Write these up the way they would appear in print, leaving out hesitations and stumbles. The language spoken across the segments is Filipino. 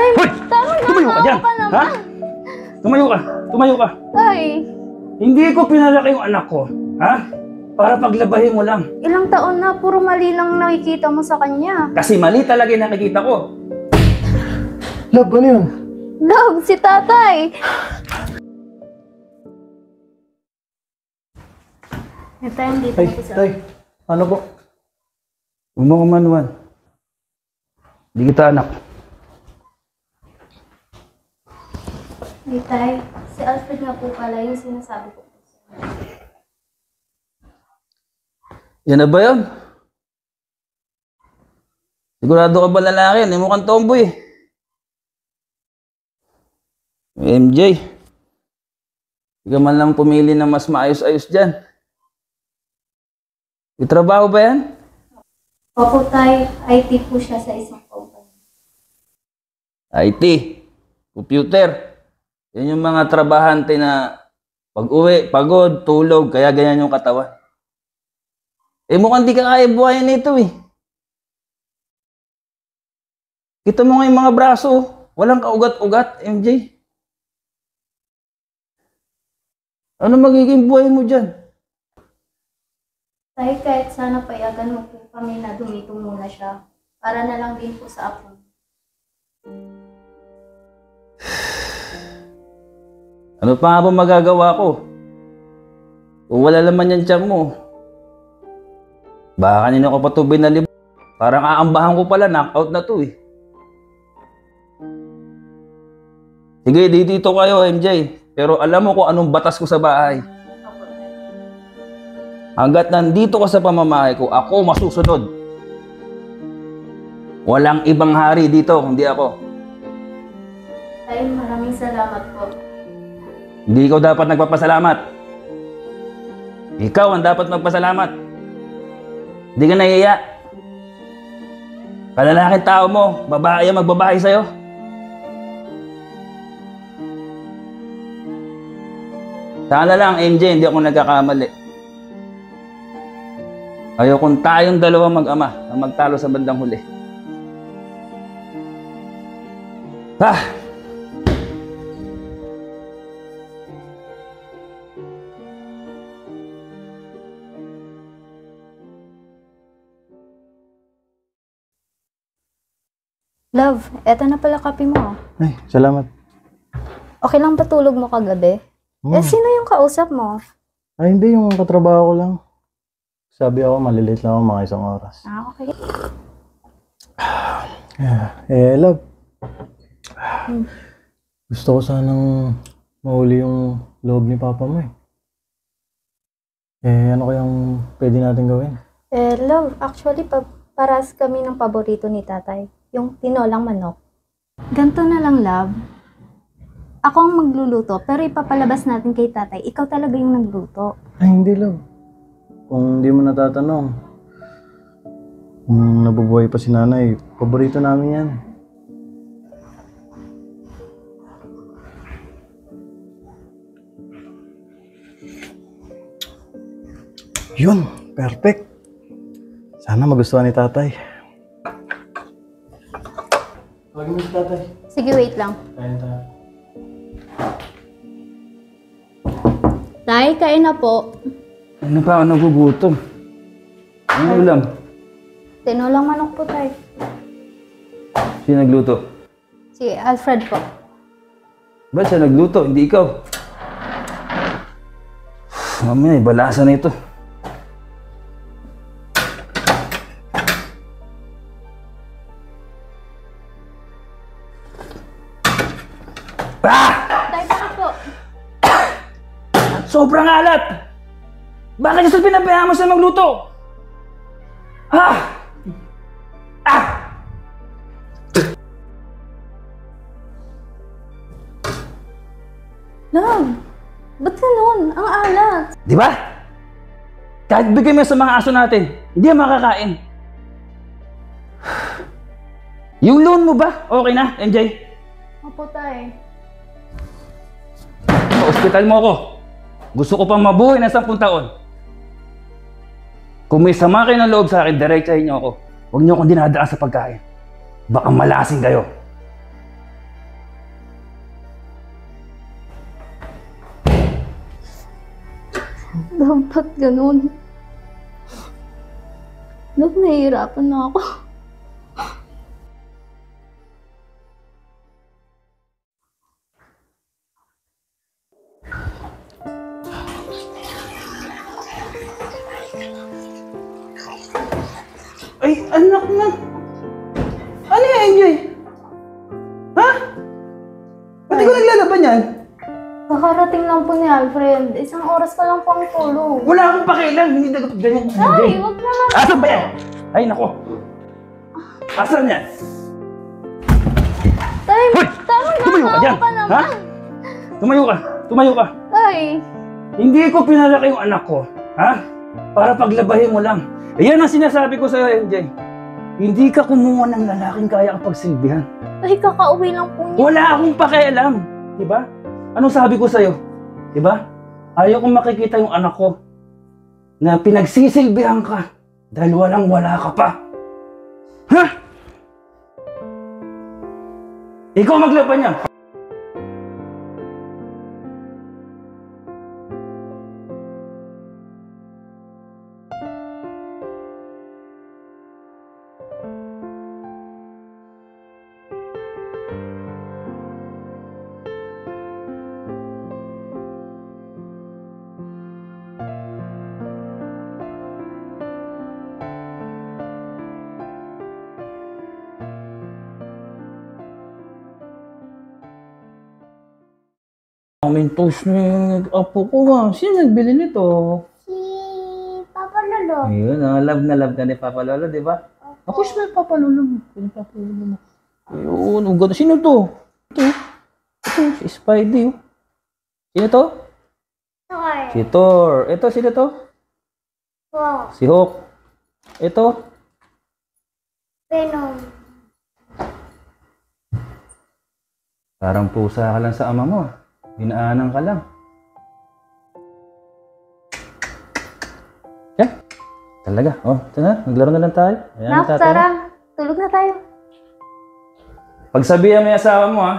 Tay, Hoy! tama na. Tumayo ka dyan! Ka naman. Ha? Tumayo ka! Tumayo ka! Tay, Hindi ko pinalaki yung anak ko. Ha? Para paglabahin mo lang. ilang taon na, puro mali lang nakikita mo sa kanya. Kasi mali talaga yung nakikita ko. Love, ano yun? Love, si tatay. Ito yung dito Ay, na isa. tay. Ano po? Huwag mo kumanuan. Hindi kita anak. Hey, tay, si Alfred nga po pala yung sinasabi ko. Yan na ba yun? Sigurado ka ba lalaki? Hindi mukhang tomboy. MJ. Hindi ka man lang pumili ng mas maayos-ayos dyan. May trabaho ba yan? Opo, tay, IT po siya sa isang company. IT. Computer. Yan yung mga trabahante na pag-uwi, pagod, tulog, kaya ganyan yung katawan. Eh mukhang di ka kaya buhayin nito eh. Kita mo nga yung mga braso, walang kaugat-ugat, MJ. Ano magiging buhay mo dyan? Tay, kahit sana payagan mo po kami na dumitong muna siya. Para na lang din po sa akin. Ano pa nga ba magagawa ko? Kung wala naman yan tiyan mo. Baka kanina ko patubig na libo. Parang aambahan ko pala, knockout na to eh. Sige, dito kayo MJ. Pero alam mo kung anong batas ko sa bahay. Hanggat nandito ka sa pamamahay ko, ako masusunod. Walang ibang hari dito, hindi ako. Tay, maraming salamat po. Hindi ikaw dapat nagpapasalamat. Ikaw ang dapat magpasalamat. Hindi ka nahiya. Kalalaking tao mo, babae ang magbabae sa'yo. Sana lang, MJ, hindi ako nagkakamali. Ayaw kung tayong dalawa mag-ama ang magtalo sa bandang huli. Ah! Love, eto na pala kape mo. Ay, salamat. Okay lang ba tulog mo kagabi? Eh, sino yung kausap mo? Ay, hindi. Yung katrabaho ko lang. Sabi ako, malilate lang ako mga isang oras. Ah, okay. Love. Gusto ko sanang mahuli yung loob ni Papa mo eh. Ano kayang pwede natin gawin? Love, actually, paras kami ng paborito ni tatay. Yung tinolang manok. Ganto na lang, love. Ako ang magluluto, pero ipapalabas natin kay tatay. Ikaw talaga yung nagluto. Ay, hindi, love. Kung hindi mo natatanong, kung nabubuhay pa si nanay, paborito namin yan. Yun, perfect. Sana magustuhan ni tatay. Tawagin mo si tatay. Sige, wait lang. Kain tayo. Tay, kain na po. Ano pa ako nagugutom? Ano ulam? Tinolang manok po, tay. Sino nagluto? Si Alfred po. Ba't siya nagluto? Hindi ikaw. Mamaya, balasa na ito. Ah! Tay, bakit po? Sobrang alat! Bakit niya sa pinabayaan mo siya magluto? Ah! Ah! Love, ba't ganun? Ang alat. Di ba? Kahit bigay mo sa mga aso natin, hindi yan makakain. Yung loan mo ba? Okay na, MJ? Opo, tay. Sa ospital mo ako. Gusto ko pang mabuhay ng 10 taon. Kung may sama kayo ng loob sa akin, diretsahin niyo ako. Huwag niyo akong dinadaan sa pagkain. Baka malasing kayo. Ba't ganun? Love, nahihirapan na ako. Ay, anak na. Ano yan, Enjoy? Ha? Ba't ko naglalaban yan? Kakarating lang po ni Alfred. Isang oras pa lang po ang tulog. Wala akong pakialam. Hindi dapat ganyan. Ay, wag na lang. Asan ba yan? Ay, nako. Asan yan? Tay, Hoy! tama na. Tumayo ka dyan! Ka naman. Ha? Tumayo ka! Tumayo ka! Tay, Hindi ko pinalaki yung anak ko. Ha? Para paglabahin mo lang. Ayan ang sinasabi ko sa'yo, MJ. Hindi ka kumuha ng lalaking kaya kapag silbihan. tay, kakauwi lang po niya. Wala akong pakialam. Diba? Anong sabi ko sa'yo? Diba? Ayaw kong makikita yung anak ko na pinagsisilbihan ka dahil walang-wala ka pa. Ha? Ikaw maglaban niya. Aming toast na yung apo ko nga. Sino nagbili nito? Si Papa Lolo. Ayun, love na love ka ni Papa Lolo, di ba? Ako siya Papa Lolo mo. Yung Papa Lolo mo. Ayun, ang ganda. Sino to? Ito, si Spidey. Oh. Sino to? Thor. Si Thor. Ito, sino to? Wow. Si Hulk. Ito. Venom. Parang pusa ka lang sa ama mo. Dinaanan ka lang. Yan. Talaga. Oh, ito na. Naglaro na lang tayo. Ayan, Nak, tatay. Tara, tulog na tayo. Pagsabihan mo yung asawa mo, ha?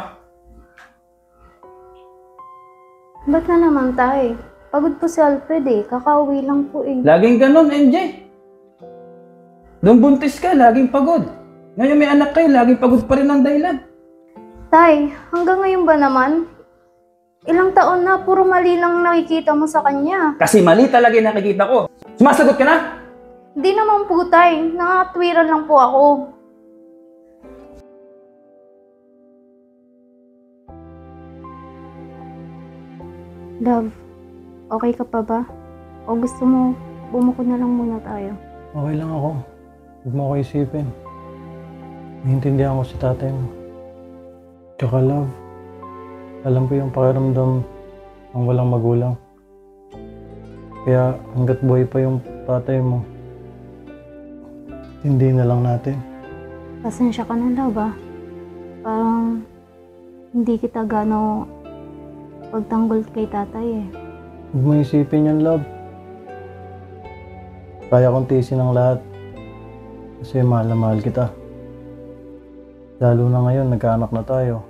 Ba't na naman tay? Pagod po si Alfred eh. Kakauwi lang po eh. Laging ganun, MJ. Nung buntis ka, laging pagod. Ngayon may anak kayo, laging pagod pa rin ang dahilan. Tay, hanggang ngayon ba naman? Ilang taon na, puro mali lang nakikita mo sa kanya. Kasi mali talaga yung nakikita ko. Sumasagot ka na? Hindi naman po tay, nakatwiran lang po ako. Love, okay ka pa ba? O gusto mo, bumuko na lang muna tayo? Okay lang ako. Huwag mo ako isipin. Naiintindihan ko si tatay mo. Tsaka love, alam ko yung pakiramdam ng walang magulang. Kaya hanggat buhay pa yung tatay mo, hindi na lang natin. Pasensya ka na, love ah. Parang hindi kita gano pagtanggol kay tatay eh. Huwag mo isipin yan, love. Kaya kong tiisin ang lahat. Kasi mahal na mahal kita. Lalo na ngayon, nagkaanak na tayo.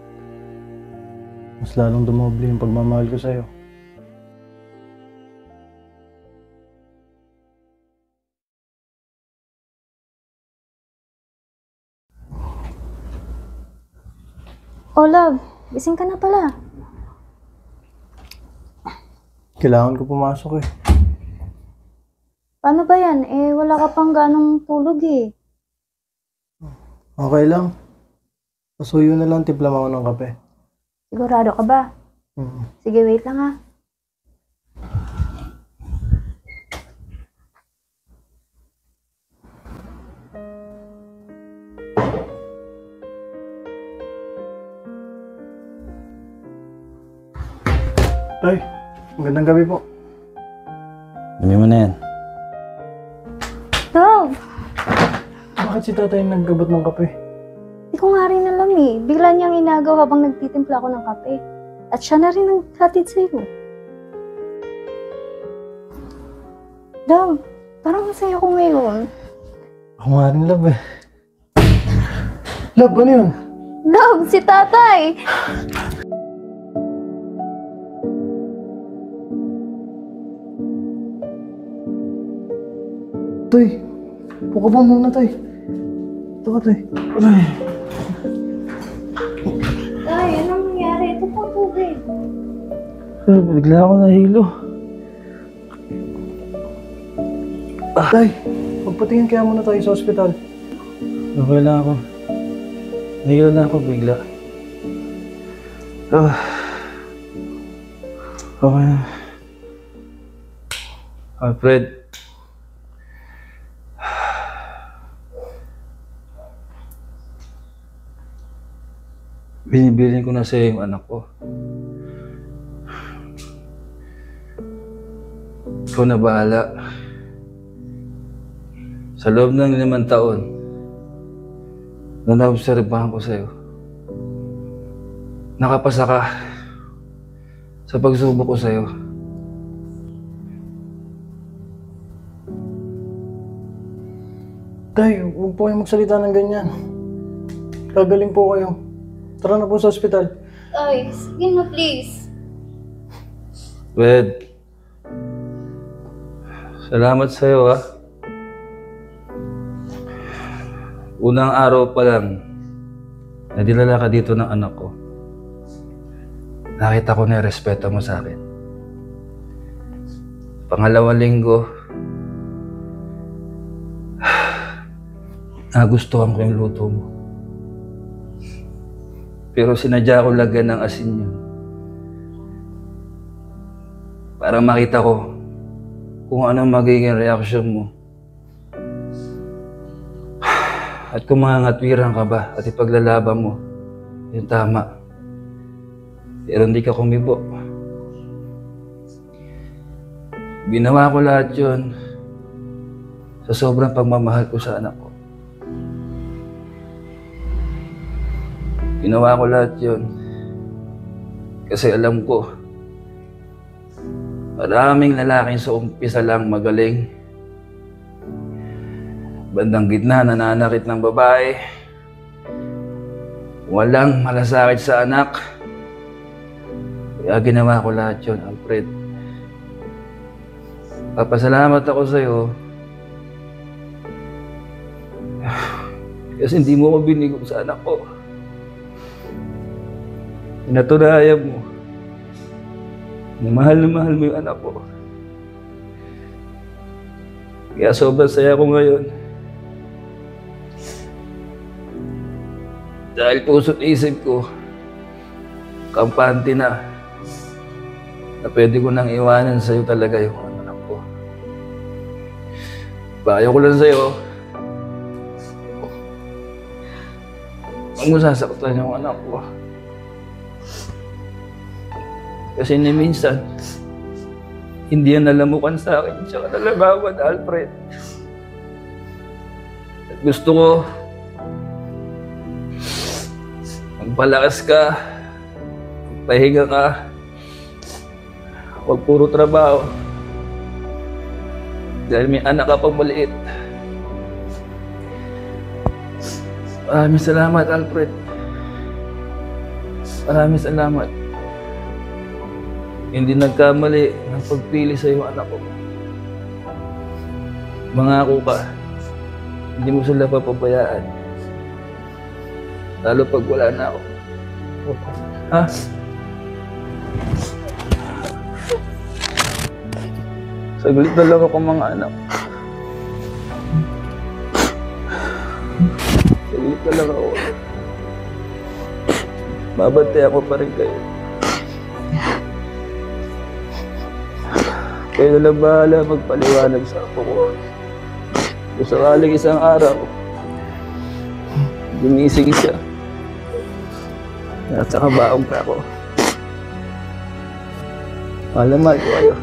Mas lalong dumoble yung pagmamahal ko sa'yo. Oh love, gising ka na pala. Kailangan ko pumasok eh. Paano ba yan? Eh, wala ka pang ganong tulog eh. Okay lang. Pasuyo na lang, timpla mo ako ng kape. Sigurado ka ba? Sige, wait lang ha. Tay, magandang gabi po. Dami mo na yan. Love, Bakit si tatay naggabot ng kape? di ko nga rin alam eh. Bigla niyang inagaw habang nagtitimpla ako ng kape. At siya na rin ang hatid sa'yo. Love, parang masaya ko ngayon. Ako nga rin, love eh. Love, ano yun? Love, si tatay! Tay, puka ba muna, Tay? Ito ka, Tay. Ay. Tay, anong nangyari? Ito po tubig. Bigla ako nahilo. Tay, magpatingin kaya muna tayo sa ospital. Okay lang ako. Nahilo na ako bigla. Okay na. Alfred. Binibilin ko na sa'yo yung anak ko. Ikaw na bahala. Sa loob ng 5 taon, na naobserbahan ko sa'yo, nakapasa ka sa pagsubok ko sa'yo. Tay, huwag po kayong magsalita ng ganyan. Gagaling po kayo. Tara na po sa ospital. Tay, sige na please. Fred, salamat sa'yo ha. Unang araw pa lang, nadilala ka dito ng anak ko. Nakita ko na yung respeto mo sa akin. Pangalawang linggo, nagustuhan ko yung luto mo. Pero sinadya ko lagyan ng asin yun. Para makita ko kung ano magiging reaksyon mo. At kung mangangatwiran ka ba at ipaglalaban mo, yung tama. Pero hindi ka kumibo. Ginawa ko lahat yun sa sobrang pagmamahal ko sa anak ko. Ginawa ko lahat yun kasi alam ko maraming lalaking sa umpisa lang magaling. Bandang gitna nananakit ng babae. Walang malasakit sa anak. Kaya ginawa ko lahat yun, Alfred. Papasalamat ako sa'yo. Kasi hindi mo ko binigo sa anak ko. Pinatunayan mo na mahal mo yung anak ko. Kaya sobrang saya ko ngayon. Dahil puso't isip ko, kampante na pwede ko nang iwanan sa'yo talaga yung anak ko. Payo ko lang sa'yo, huwag mo sasaktan yung anak ko. Kasi ni minsan, hindi yan nalamukan sa akin, tsaka nalagawan, Alfred. At gusto ko, magpalakas ka, magpahinga ka, huwag puro trabaho. Dahil may anak ka pang maliit. Maraming salamat, Alfred. Maraming salamat. Hindi nagkamali ng pagpili sa iyo, anak ko. Mangako ka, hindi mo sila papabayaan. Lalo pag wala na ako. Ha? Saglit na lang ako, mga anak. Saglit na lang ako. Babantay ako pa rin kayo. Kayo na lang bahala magpaliwanag sa ako ko. Kung sakaling isang araw, gumising siya. At saka baong pa ako. Mahal ko kayo.